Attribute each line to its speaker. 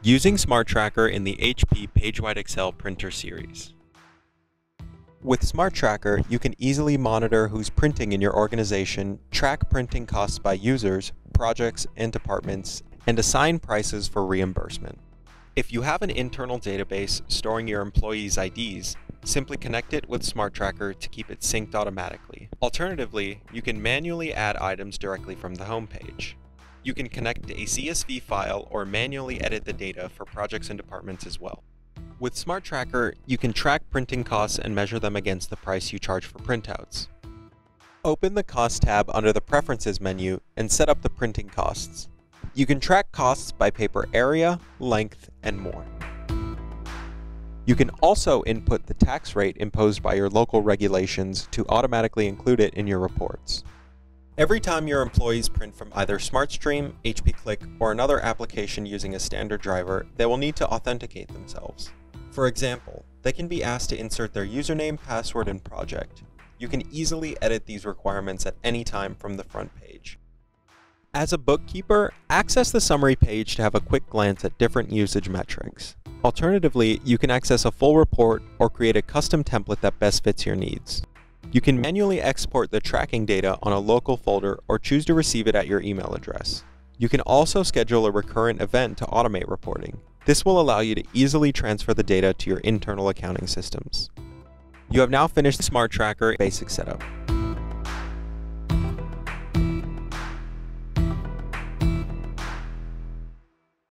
Speaker 1: Using Smart Tracker in the HP PageWide XL printer series. With Smart Tracker, you can easily monitor who's printing in your organization, track printing costs by users, projects, and departments, and assign prices for reimbursement. If you have an internal database storing your employees' IDs, simply connect it with Smart Tracker to keep it synced automatically. Alternatively, you can manually add items directly from the home page. You can connect a CSV file or manually edit the data for projects and departments as well. With Smart Tracker, you can track printing costs and measure them against the price you charge for printouts. Open the Cost tab under the Preferences menu and set up the printing costs. You can track costs by paper area, length, and more. You can also input the tax rate imposed by your local regulations to automatically include it in your reports. Every time your employees print from either SmartStream, HP Click, or another application using a standard driver, they will need to authenticate themselves. For example, they can be asked to insert their username, password, and project. You can easily edit these requirements at any time from the front page. As a bookkeeper, access the summary page to have a quick glance at different usage metrics. Alternatively, you can access a full report or create a custom template that best fits your needs. You can manually export the tracking data on a local folder or choose to receive it at your email address. You can also schedule a recurrent event to automate reporting. This will allow you to easily transfer the data to your internal accounting systems. You have now finished the Smart Tracker basic setup.